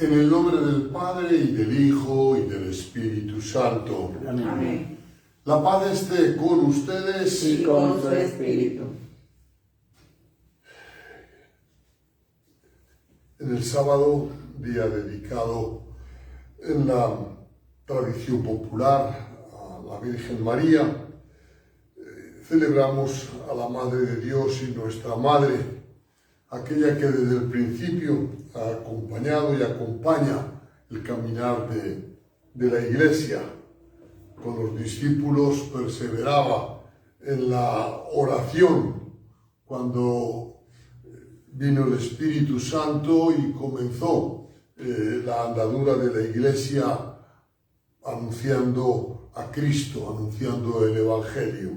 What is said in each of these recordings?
En el nombre del Padre, y del Hijo, y del Espíritu Santo. Amén. La paz esté con ustedes. Y con su espíritu. En el sábado, día dedicado en la tradición popular a la Virgen María, celebramos a la Madre de Dios y nuestra Madre, aquella que desde el principio ha acompañado y acompaña el caminar de la Iglesia. Con los discípulos perseveraba en la oración cuando vino el Espíritu Santo y comenzó la andadura de la Iglesia anunciando a Cristo, anunciando el Evangelio.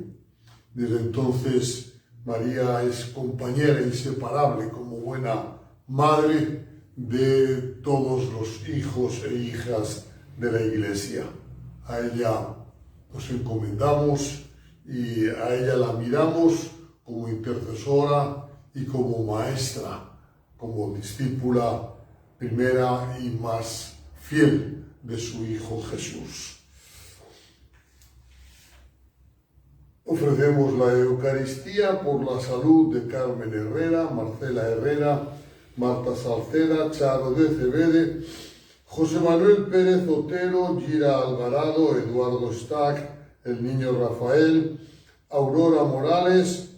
Desde entonces María es compañera inseparable como buena madre de todos los hijos e hijas de la Iglesia. A ella nos encomendamos y a ella la miramos como intercesora y como maestra, como discípula primera y más fiel de su Hijo Jesús. Ofrecemos la Eucaristía por la salud de Carmen Herrera, Marcela Herrera, Marta Salceda, Charo de Cebede, José Manuel Pérez Otero, Gira Alvarado, Eduardo Stack, el niño Rafael, Aurora Morales,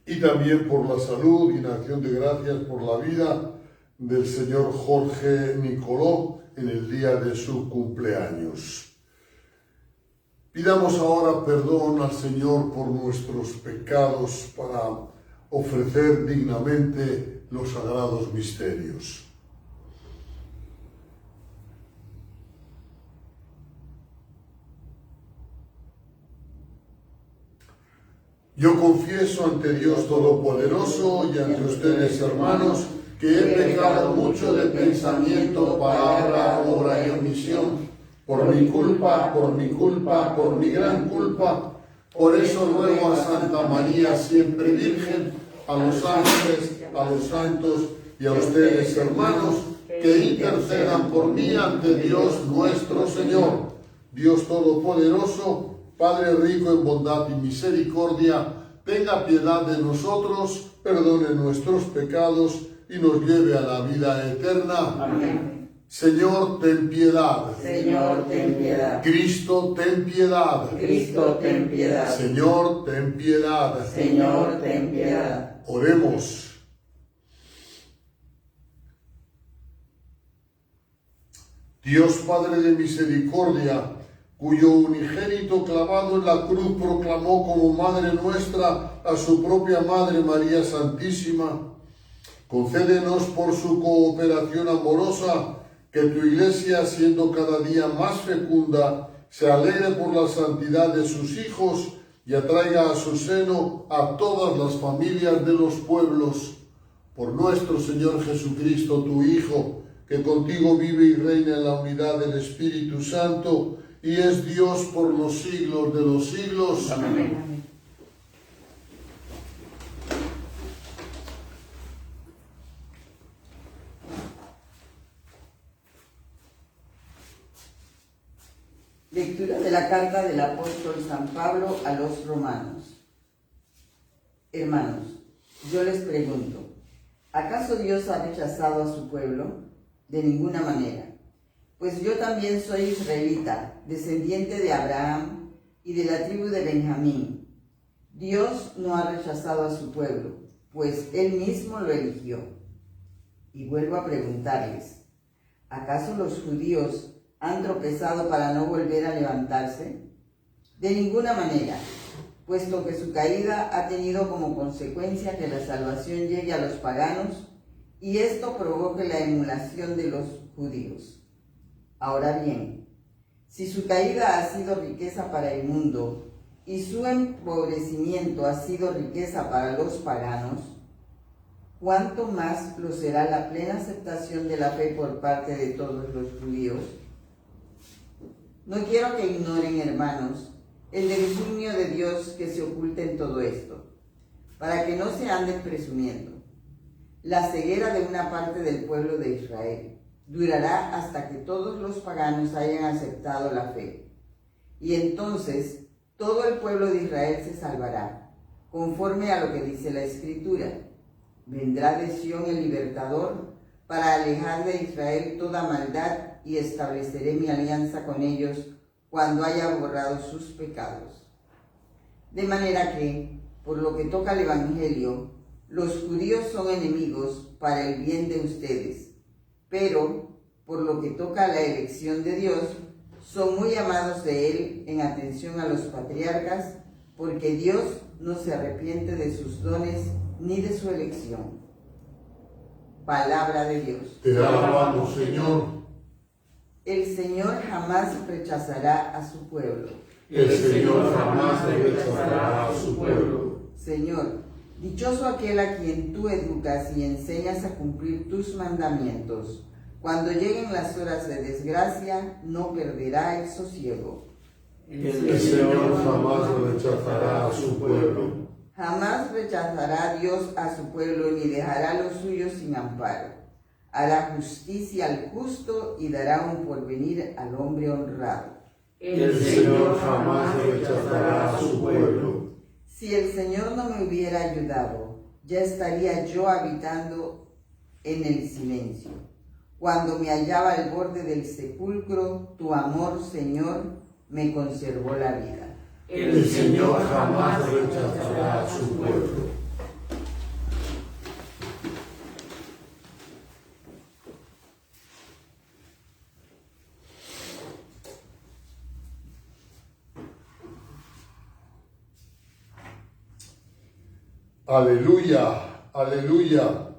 y también por la salud y en acción de gracias por la vida del señor Jorge Nicoló en el día de su cumpleaños. Pidamos ahora perdón al Señor por nuestros pecados para ofrecer dignamente los sagrados misterios. Yo confieso ante Dios Todopoderoso y ante ustedes, hermanos, que he pecado mucho de pensamiento, palabra, obra y omisión, por mi culpa, por mi gran culpa. Por eso ruego a Santa María, siempre Virgen, a los ángeles, a los santos y a ustedes, hermanos, que intercedan por mí ante Dios nuestro Señor. Dios Todopoderoso, Padre rico en bondad y misericordia, tenga piedad de nosotros, perdone nuestros pecados y nos lleve a la vida eterna. Amén. Señor, ten piedad. Señor, ten piedad. Cristo, ten piedad. Cristo, ten piedad. Señor, ten piedad. Señor, ten piedad. Oremos. Dios Padre de misericordia, cuyo unigénito clavado en la cruz proclamó como Madre nuestra a su propia Madre María Santísima, concédenos por su cooperación amorosa que tu Iglesia, siendo cada día más fecunda, se alegre por la santidad de sus hijos y atraiga a su seno a todas las familias de los pueblos. Por nuestro Señor Jesucristo, tu Hijo, que contigo vive y reina en la unidad del Espíritu Santo, y es Dios por los siglos de los siglos. Amén. Lectura de la carta del apóstol San Pablo a los romanos. Hermanos, yo les pregunto, ¿acaso Dios ha rechazado a su pueblo? De ninguna manera. Pues yo también soy israelita, descendiente de Abraham y de la tribu de Benjamín. Dios no ha rechazado a su pueblo, pues Él mismo lo eligió. Y vuelvo a preguntarles, ¿acaso los judíos han tropezado para no volver a levantarse? De ninguna manera, puesto que su caída ha tenido como consecuencia que la salvación llegue a los paganos y esto provoque la emulación de los judíos. Ahora bien, si su caída ha sido riqueza para el mundo y su empobrecimiento ha sido riqueza para los paganos, ¿cuánto más lo será la plena aceptación de la fe por parte de todos los judíos? No quiero que ignoren, hermanos, el designio de Dios que se oculta en todo esto, para que no se anden presumiendo. La ceguera de una parte del pueblo de Israel, durará hasta que todos los paganos hayan aceptado la fe. Y entonces todo el pueblo de Israel se salvará, conforme a lo que dice la Escritura. Vendrá de Sión el libertador para alejar de Israel toda maldad, y estableceré mi alianza con ellos cuando haya borrado sus pecados. De manera que, por lo que toca al Evangelio, los judíos son enemigos para el bien de ustedes, pero por lo que toca a la elección de Dios, son muy amados de Él en atención a los patriarcas, porque Dios no se arrepiente de sus dones ni de su elección. Palabra de Dios. Te alabamos, Señor. El Señor jamás rechazará a su pueblo. El Señor jamás rechazará a su pueblo. Señor, dichoso aquel a quien tú educas y enseñas a cumplir tus mandamientos. Cuando lleguen las horas de desgracia, no perderá el sosiego. El Señor jamás rechazará a su pueblo. Jamás rechazará Dios a su pueblo, ni dejará los suyos sin amparo. Hará justicia al justo y dará un porvenir al hombre honrado. El Señor jamás rechazará a su pueblo. Si el Señor no me hubiera ayudado, ya estaría yo habitando en el silencio. Cuando me hallaba al borde del sepulcro, tu amor, Señor, me conservó la vida. El Señor jamás rechazará a su pueblo. Aleluya, aleluya.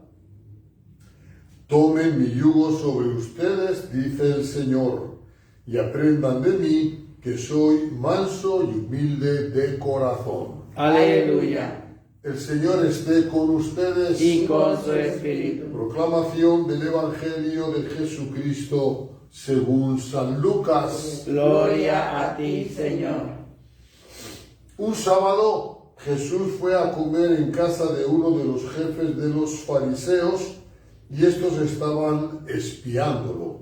Tomen mi yugo sobre ustedes, dice el Señor, y aprendan de mí, que soy manso y humilde de corazón. Aleluya. El Señor esté con ustedes. Y con su espíritu. Proclamación del Evangelio de Jesucristo según San Lucas. Gloria a ti, Señor. Un sábado Jesús fue a comer en casa de uno de los jefes de los fariseos, y estos estaban espiándolo.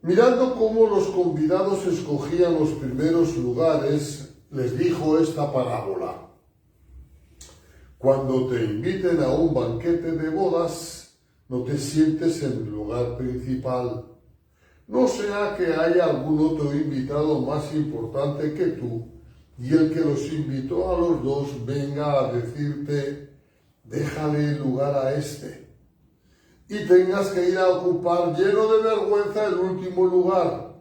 Mirando cómo los convidados escogían los primeros lugares, les dijo esta parábola. Cuando te inviten a un banquete de bodas, no te sientes en el lugar principal. No sea que haya algún otro invitado más importante que tú, y el que los invitó a los dos venga a decirte, déjale el lugar a este, y tengas que ir a ocupar lleno de vergüenza el último lugar.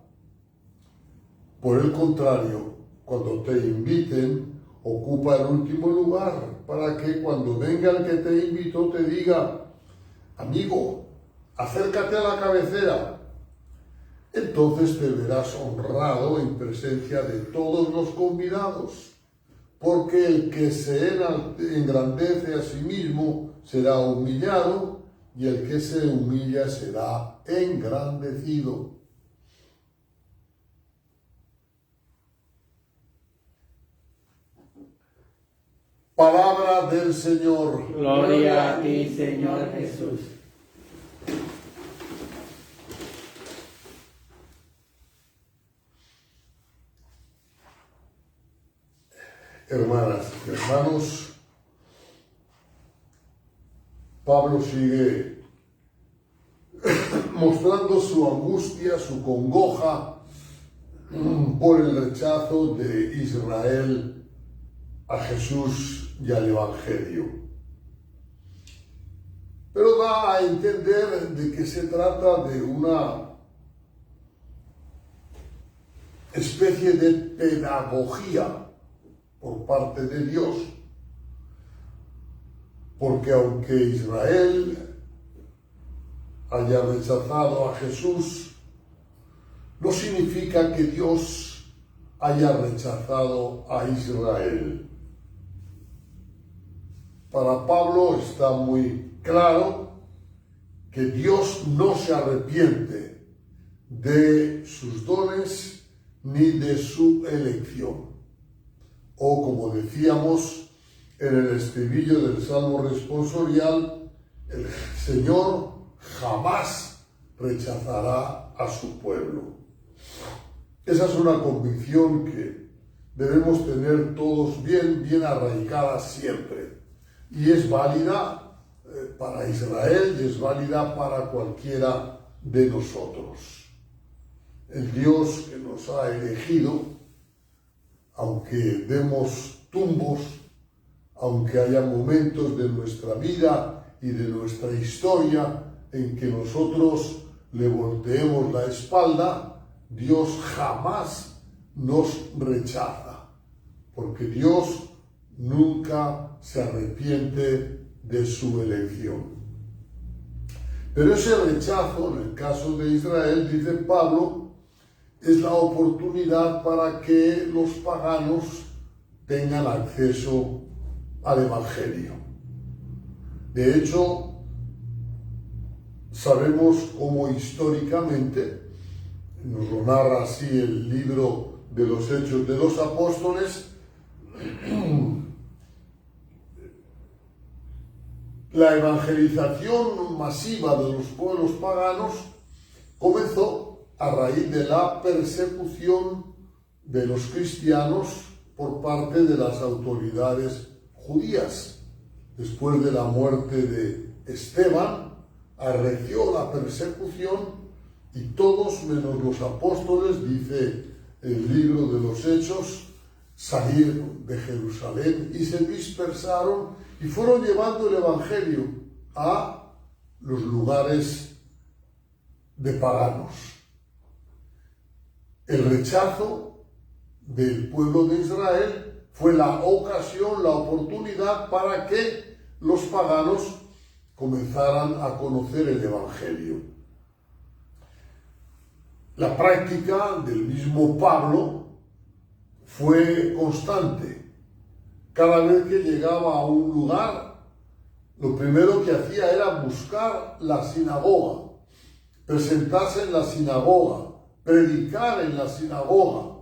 Por el contrario, cuando te inviten, ocupa el último lugar, para que cuando venga el que te invitó te diga, amigo, acércate a la cabecera. Entonces te verás honrado en presencia de todos los convidados, porque el que se engrandece a sí mismo será humillado, y el que se humilla será engrandecido. Palabra del Señor. Gloria a ti, Señor Jesús. Hermanas y hermanos, Pablo sigue mostrando su angustia, su congoja por el rechazo de Israel a Jesús y al Evangelio. Pero da a entender de que se trata de una especie de pedagogía por parte de Dios, porque aunque Israel haya rechazado a Jesús, no significa que Dios haya rechazado a Israel. Para Pablo está muy claro que Dios no se arrepiente de sus dones ni de su elección. O como decíamos en el estribillo del Salmo responsorial, el Señor jamás rechazará a su pueblo. Esa es una convicción que debemos tener todos bien arraigada siempre. Y es válida para Israel y es válida para cualquiera de nosotros. El Dios que nos ha elegido, aunque demos tumbos, aunque haya momentos de nuestra vida y de nuestra historia en que nosotros le volteemos la espalda, Dios jamás nos rechaza, porque Dios nunca se arrepiente de su elección. Pero ese rechazo, en el caso de Israel, dice Pablo, es la oportunidad para que los paganos tengan acceso al Evangelio. De hecho, sabemos cómo históricamente, nos lo narra así el libro de los Hechos de los Apóstoles, la evangelización masiva de los pueblos paganos comenzó a raíz de la persecución de los cristianos por parte de las autoridades judías. Después de la muerte de Esteban, arreció la persecución y todos menos los apóstoles, dice el libro de los Hechos, salieron de Jerusalén y se dispersaron y fueron llevando el Evangelio a los lugares de paganos. El rechazo del pueblo de Israel fue la ocasión, la oportunidad para que los paganos comenzaran a conocer el Evangelio. La práctica del mismo Pablo fue constante. Cada vez que llegaba a un lugar, lo primero que hacía era buscar la sinagoga, presentarse en la sinagoga, predicar en la sinagoga.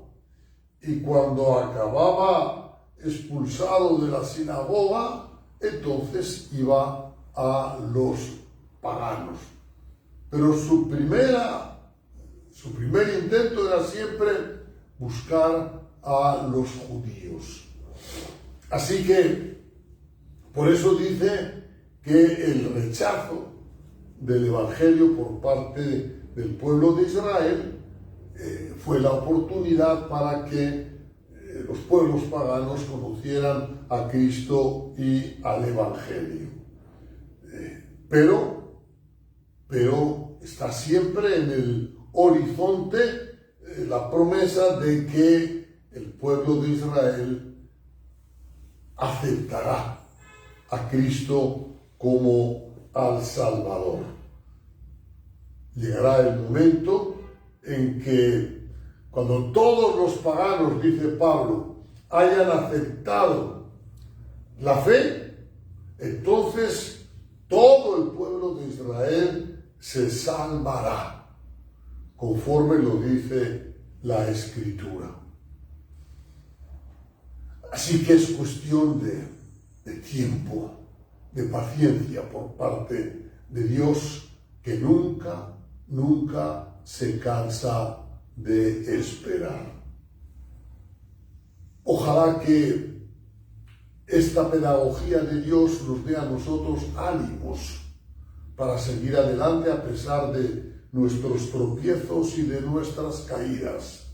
Y cuando acababa expulsado de la sinagoga, entonces iba a los paganos. Pero su primer intento era siempre buscar a los judíos. Así que, por eso dice que el rechazo del Evangelio por parte del pueblo de Israel fue la oportunidad para que los pueblos paganos conocieran a Cristo y al Evangelio. Pero está siempre en el horizonte la promesa de que el pueblo de Israel aceptará a Cristo como al Salvador. Llegará el momento en que cuando todos los paganos, dice Pablo, hayan aceptado la fe, entonces todo el pueblo de Israel se salvará, conforme lo dice la Escritura. Así que es cuestión de tiempo, de paciencia por parte de Dios, que nunca se cansa de esperar. Ojalá que esta pedagogía de Dios nos dé a nosotros ánimos para seguir adelante a pesar de nuestros tropiezos y de nuestras caídas,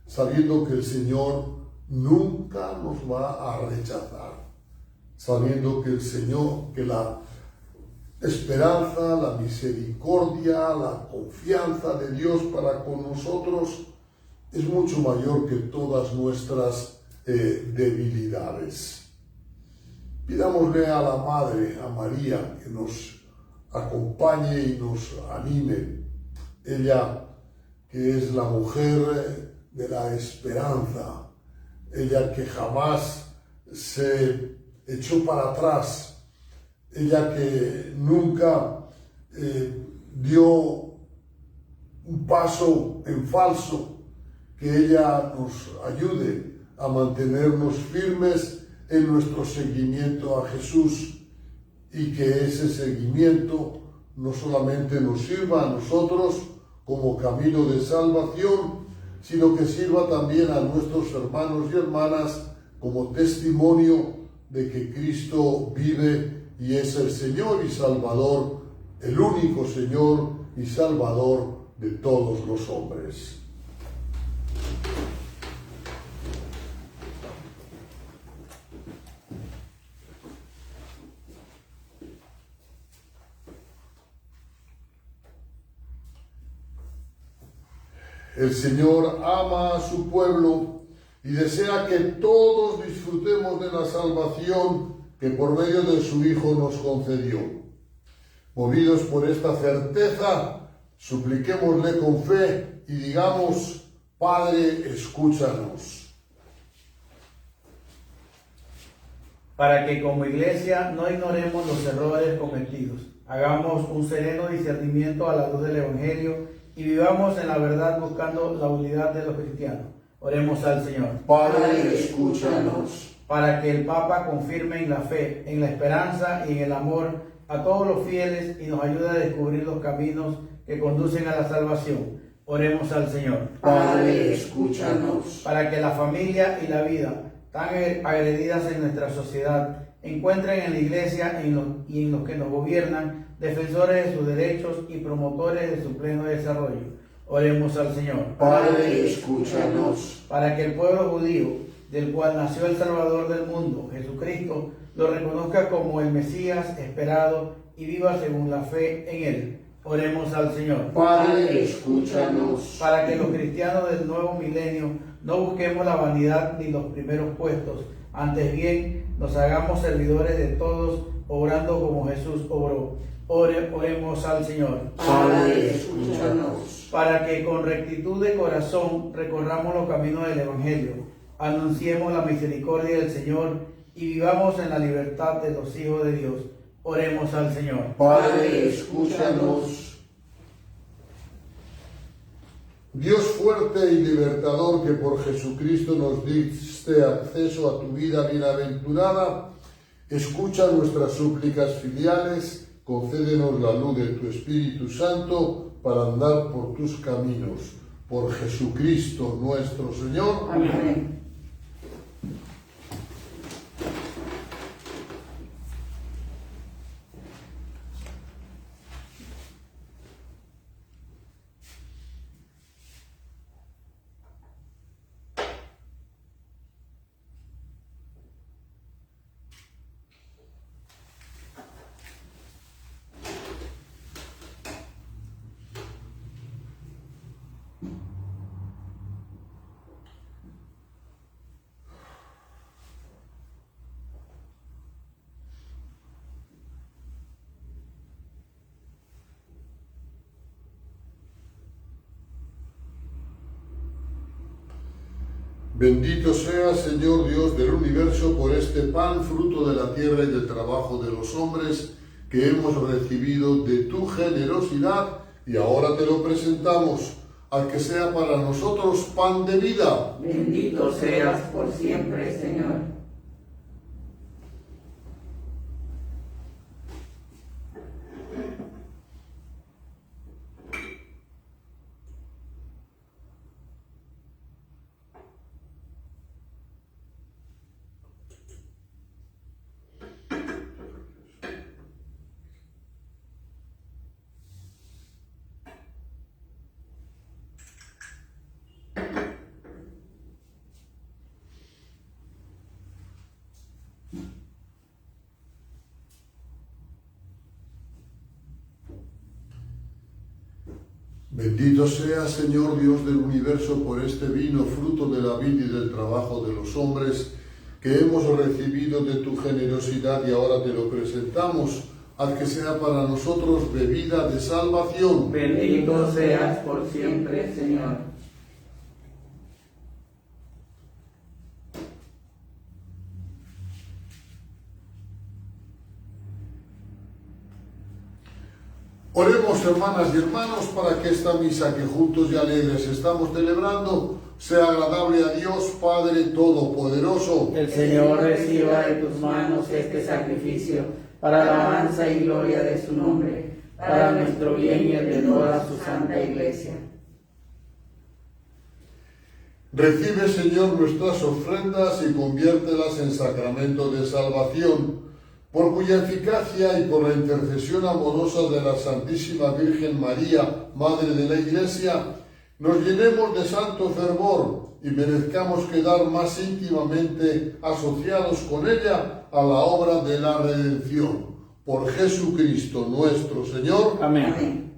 sabiendo que el Señor nunca nos va a rechazar, sabiendo que el Señor, que la esperanza, la misericordia, la confianza de Dios para con nosotros es mucho mayor que todas nuestras debilidades. Pidámosle a la Madre, a María, que nos acompañe y nos anime. Ella, que es la mujer de la esperanza, ella que jamás se echó para atrás, ella que nunca dio un paso en falso, que ella nos ayude a mantenernos firmes en nuestro seguimiento a Jesús y que ese seguimiento no solamente nos sirva a nosotros como camino de salvación, sino que sirva también a nuestros hermanos y hermanas como testimonio de que Cristo vive y es el Señor y Salvador, el único Señor y Salvador de todos los hombres. El Señor ama a su pueblo y desea que todos disfrutemos de la salvación que por medio de su Hijo nos concedió. Movidos por esta certeza, supliquémosle con fe y digamos: Padre, escúchanos. Para que como iglesia no ignoremos los errores cometidos, hagamos un sereno discernimiento a la luz del Evangelio y vivamos en la verdad buscando la unidad de los cristianos. Oremos al Señor. Padre, escúchanos. Para que el Papa confirme en la fe, en la esperanza y en el amor a todos los fieles y nos ayude a descubrir los caminos que conducen a la salvación. Oremos al Señor. Padre, escúchanos. Para que la familia y la vida, tan agredidas en nuestra sociedad, encuentren en la Iglesia y en los que nos gobiernan defensores de sus derechos y promotores de su pleno desarrollo. Oremos al Señor. Padre, escúchanos. Para que el pueblo judío, del cual nació el Salvador del mundo, Jesucristo, lo reconozca como el Mesías esperado y viva según la fe en él. Oremos al Señor. Padre, escúchanos. Para que los cristianos del nuevo milenio no busquemos la vanidad ni los primeros puestos, antes bien nos hagamos servidores de todos, obrando como Jesús obró. Oremos al Señor. Padre, escúchanos. Para que con rectitud de corazón recorramos los caminos del Evangelio, anunciemos la misericordia del Señor y vivamos en la libertad de los hijos de Dios. Oremos al Señor. Padre, escúchanos. Dios fuerte y libertador, que por Jesucristo nos diste acceso a tu vida bienaventurada, escucha nuestras súplicas filiales, concédenos la luz de tu Espíritu Santo para andar por tus caminos. Por Jesucristo nuestro Señor. Amén. Bendito sea, Señor Dios del universo, por este pan, fruto de la tierra y del trabajo de los hombres, que hemos recibido de tu generosidad, y ahora te lo presentamos, al que sea para nosotros pan de vida. Bendito seas por siempre, Señor. Bendito sea, Señor Dios del universo, por este vino, fruto de la vid y del trabajo de los hombres, que hemos recibido de tu generosidad, y ahora te lo presentamos, al que sea para nosotros bebida de salvación. Bendito seas por siempre, Señor. Oremos, hermanas y hermanos, para que esta misa que juntos y alegres estamos celebrando sea agradable a Dios Padre Todopoderoso. El Señor reciba de tus manos este sacrificio para la alabanza y gloria de su nombre, para nuestro bien y el de toda su santa Iglesia. Recibe, Señor, nuestras ofrendas y conviértelas en sacramento de salvación, por cuya eficacia y por la intercesión amorosa de la Santísima Virgen María, Madre de la Iglesia, nos llenemos de santo fervor y merezcamos quedar más íntimamente asociados con ella a la obra de la redención. Por Jesucristo nuestro Señor. Amén. Amén.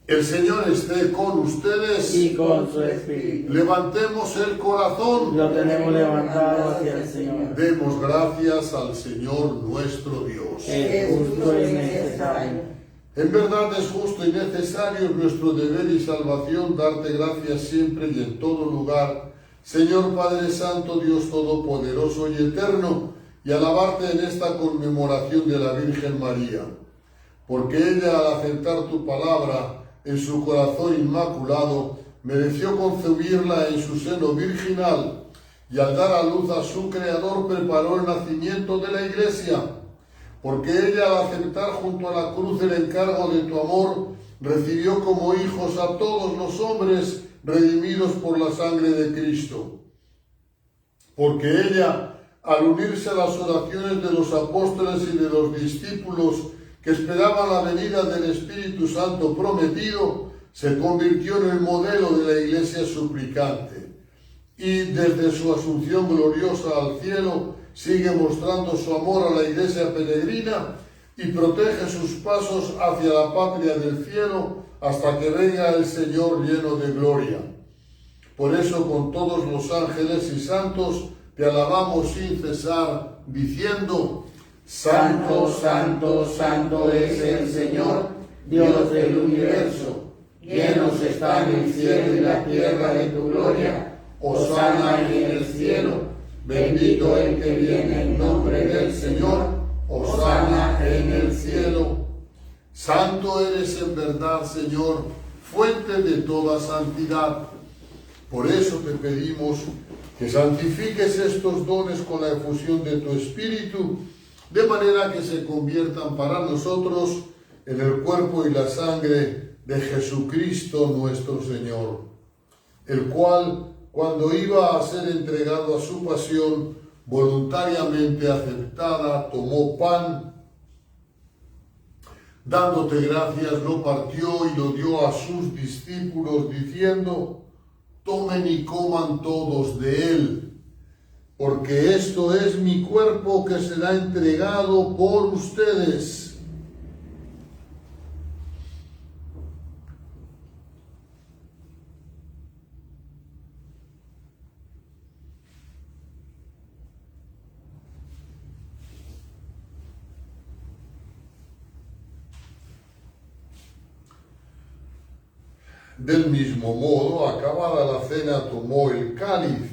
El Señor esté con ustedes. Y con su espíritu. Levantemos el corazón. Lo tenemos levantado hacia el Señor. Demos gracias al Señor nuestro Dios. Es justo y necesario. En verdad es justo y necesario nuestro deber y salvación darte gracias siempre y en todo lugar, Señor Padre Santo, Dios Todopoderoso y Eterno, y alabarte en esta conmemoración de la Virgen María, porque ella, al aceptar tu palabra en su corazón inmaculado, mereció concebirla en su seno virginal, y al dar a luz a su Creador preparó el nacimiento de la Iglesia, porque ella, al aceptar junto a la cruz el encargo de tu amor, recibió como hijos a todos los hombres redimidos por la sangre de Cristo. Porque ella, al unirse a las oraciones de los apóstoles y de los discípulos que esperaban la venida del Espíritu Santo prometido, se convirtió en el modelo de la Iglesia suplicante. Y desde su asunción gloriosa al cielo, sigue mostrando su amor a la Iglesia peregrina y protege sus pasos hacia la patria del cielo hasta que venga el Señor lleno de gloria. Por eso, con todos los ángeles y santos, te alabamos sin cesar, diciendo: Santo, santo, santo es el Señor, Dios del universo. Llenos están el cielo y la tierra de tu gloria. Hosana en el cielo. Bendito el que viene en nombre del Señor. Hosana en el cielo. Santo eres en verdad, Señor, fuente de toda santidad. Por eso te pedimos que santifiques estos dones con la efusión de tu Espíritu, de manera que se conviertan para nosotros en el cuerpo y la sangre de Jesucristo nuestro Señor, el cual, cuando iba a ser entregado a su pasión, voluntariamente aceptada, tomó pan, dándote gracias, lo partió y lo dio a sus discípulos, diciendo: tomen y coman todos de él, porque esto es mi cuerpo que será entregado por ustedes. Del mismo modo, acabada la cena, tomó el cáliz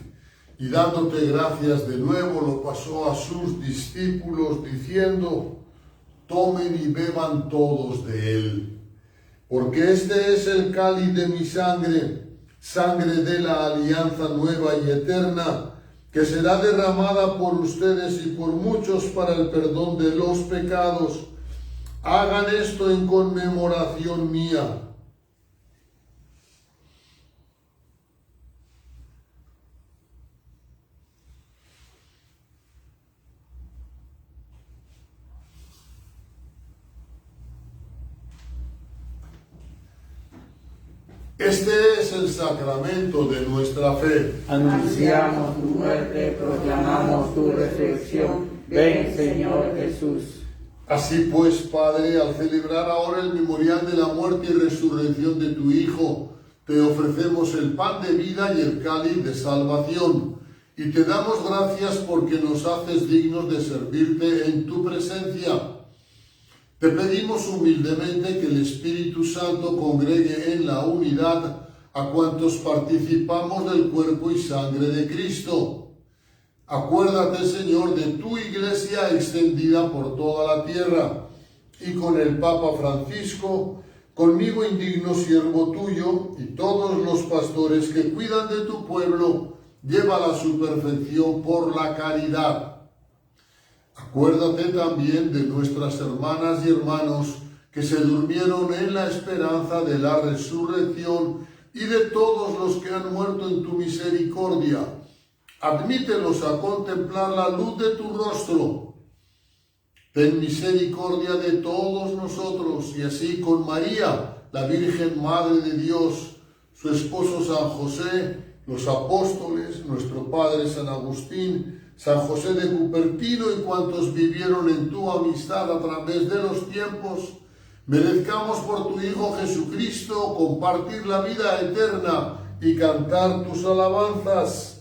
y, dándote gracias de nuevo, lo pasó a sus discípulos, diciendo: tomen y beban todos de él, porque este es el cáliz de mi sangre, sangre de la alianza nueva y eterna, que será derramada por ustedes y por muchos para el perdón de los pecados. Hagan esto en conmemoración mía. Este es el sacramento de nuestra fe. Anunciamos tu muerte, proclamamos tu resurrección. Ven, Señor Jesús. Así pues, Padre, al celebrar ahora el memorial de la muerte y resurrección de tu Hijo, te ofrecemos el pan de vida y el cáliz de salvación, y te damos gracias porque nos haces dignos de servirte en tu presencia. Te pedimos humildemente que el Espíritu Santo congregue en la unidad a cuantos participamos del cuerpo y sangre de Cristo. Acuérdate, Señor, de tu Iglesia extendida por toda la tierra, y con el Papa Francisco, conmigo indigno siervo tuyo, y todos los pastores que cuidan de tu pueblo, llévala a su perfección por la caridad. Acuérdate también de nuestras hermanas y hermanos que se durmieron en la esperanza de la resurrección y de todos los que han muerto en tu misericordia. Admítelos a contemplar la luz de tu rostro. Ten misericordia de todos nosotros, y así con María, la Virgen Madre de Dios, su esposo San José, los apóstoles, nuestro Padre San Agustín, San José de Cupertino y cuantos vivieron en tu amistad a través de los tiempos, merezcamos por tu Hijo Jesucristo compartir la vida eterna y cantar tus alabanzas.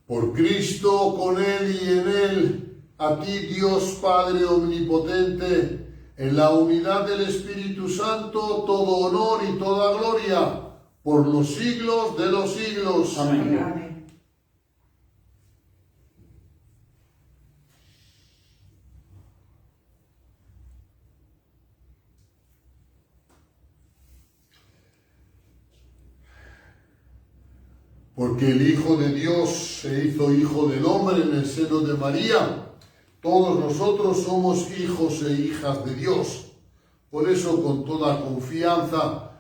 Por Cristo, con Él y en Él, a ti Dios Padre Omnipotente, en la unidad del Espíritu Santo, todo honor y toda gloria, por los siglos de los siglos. Amén. Amén. Porque el Hijo de Dios se hizo Hijo del hombre en el seno de María. Todos nosotros somos hijos e hijas de Dios. Por eso, con toda confianza,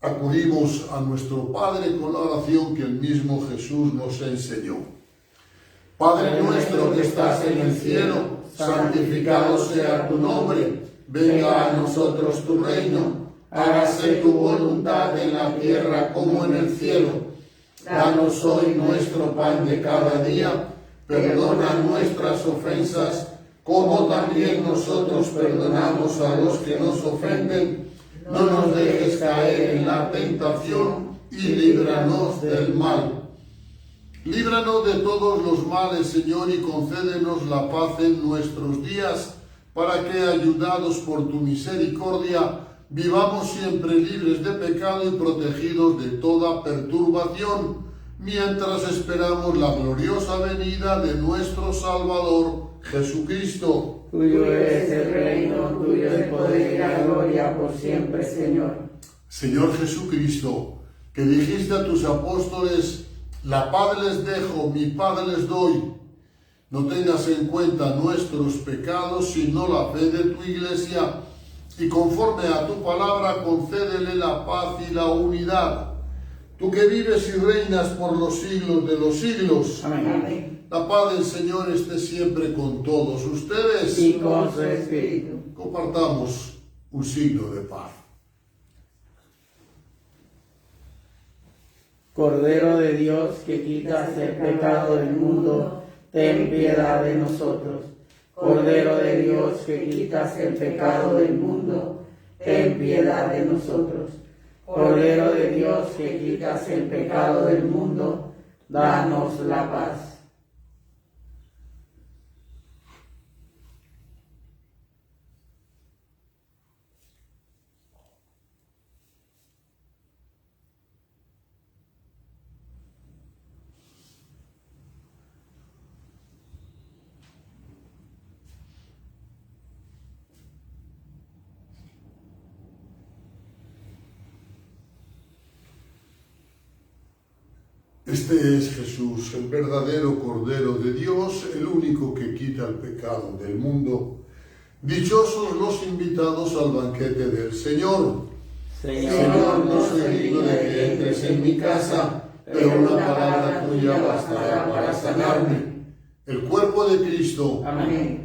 acudimos a nuestro Padre con la oración que el mismo Jesús nos enseñó. Padre nuestro que estás en el cielo, santificado sea tu nombre. Venga a nosotros tu reino. Hágase tu voluntad en la tierra como en el cielo. Danos hoy nuestro pan de cada día, perdona nuestras ofensas, como también nosotros perdonamos a los que nos ofenden. No nos dejes caer en la tentación y líbranos del mal. Líbranos de todos los males, Señor, y concédenos la paz en nuestros días, para que, ayudados por tu misericordia, vivamos siempre libres de pecado y protegidos de toda perturbación, mientras esperamos la gloriosa venida de nuestro Salvador, Jesucristo. Tuyo es el reino, tuyo el poder y la gloria por siempre, Señor. Señor Jesucristo, que dijiste a tus apóstoles, la paz les dejo, mi paz les doy. No tengas en cuenta nuestros pecados, sino la fe de tu Iglesia, y conforme a tu palabra concédele la paz y la unidad. Tú que vives y reinas por los siglos de los siglos. Amén. Amén. La paz del Señor esté siempre con todos ustedes. Y con su espíritu. Compartamos un signo de paz. Cordero de Dios, que quitas el pecado del mundo, ten piedad de nosotros. Cordero de Dios, que quitas el pecado del mundo, ten piedad de nosotros. Cordero de Dios, que quitas el pecado del mundo, danos la paz. Este es Jesús, el verdadero Cordero de Dios, el único que quita el pecado del mundo. Dichosos los invitados al banquete del Señor. Señor, no soy digno de que entres en mi casa, pero una palabra tuya bastará para sanarme. El cuerpo de Cristo. Amén.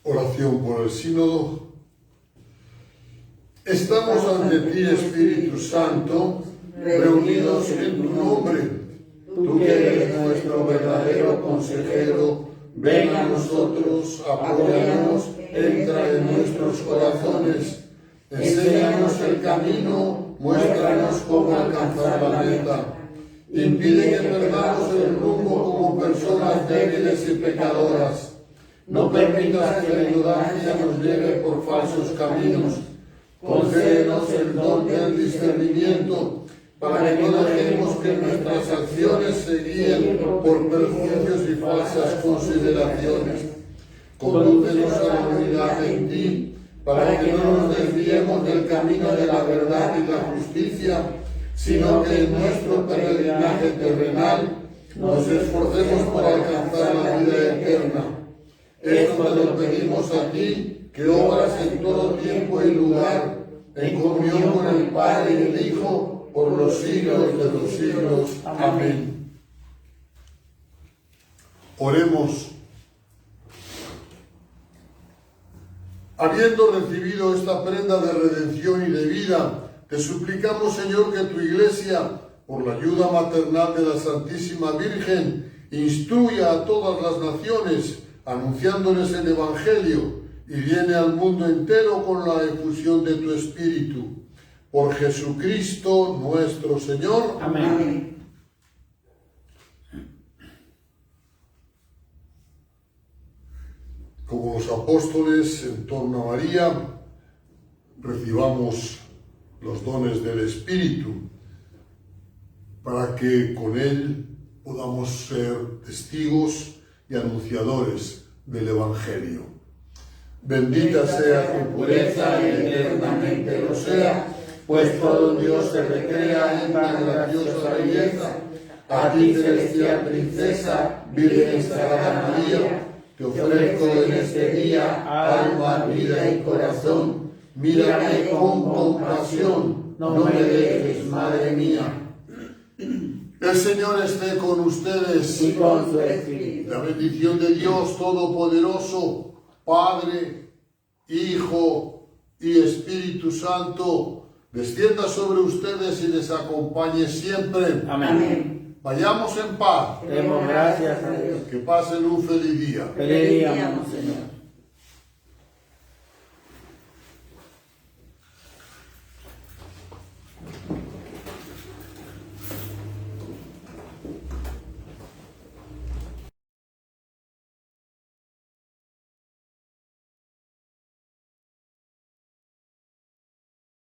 Oración por el sínodo. Estamos ante ti, Espíritu Santo, reunidos en tu nombre. Tú que eres nuestro verdadero consejero, ven a nosotros, apóyanos, entra en nuestros corazones, enséñanos el camino, muéstranos cómo alcanzar la meta. Impide que perdamos el rumbo como personas débiles y pecadoras. No permitas que la ignorancia nos lleve por falsos caminos. Concédenos el don del discernimiento, para que no dejemos que nuestras acciones se guíen por perjuicios y falsas consideraciones. Condúcenos a la unidad en ti, para que no nos desviemos del camino de la verdad y la justicia, sino que en nuestro peregrinaje terrenal nos esforcemos por alcanzar la vida eterna. Esto te lo pedimos a ti, que obras en todo tiempo y lugar, en comunión con el Padre y el Hijo, por los siglos de los siglos. Amén. Oremos. Habiendo recibido esta prenda de redención y de vida, te suplicamos, Señor, que tu Iglesia, por la ayuda maternal de la Santísima Virgen, instruya a todas las naciones, anunciándoles el Evangelio, y viene al mundo entero con la efusión de tu Espíritu. Por Jesucristo nuestro Señor. Amén. Como los apóstoles en torno a María, recibamos los dones del Espíritu, para que con él podamos ser testigos y anunciadores del Evangelio. Bendita sea tu pureza y eternamente lo sea, pues todo Dios se recrea en tan graciosa belleza. A ti, celestial princesa, Virgen Sagrada María, te ofrezco en este día alma, vida y corazón. Mírame con compasión, no me dejes, Madre mía. El Señor esté con ustedes. Y con su espíritu. La bendición de Dios Todopoderoso, Padre, Hijo y Espíritu Santo, descienda sobre ustedes y les acompañe siempre. Amén. Vayamos en paz. Demos gracias a Dios. Que pasen un feliz día. Feliz día, Señor.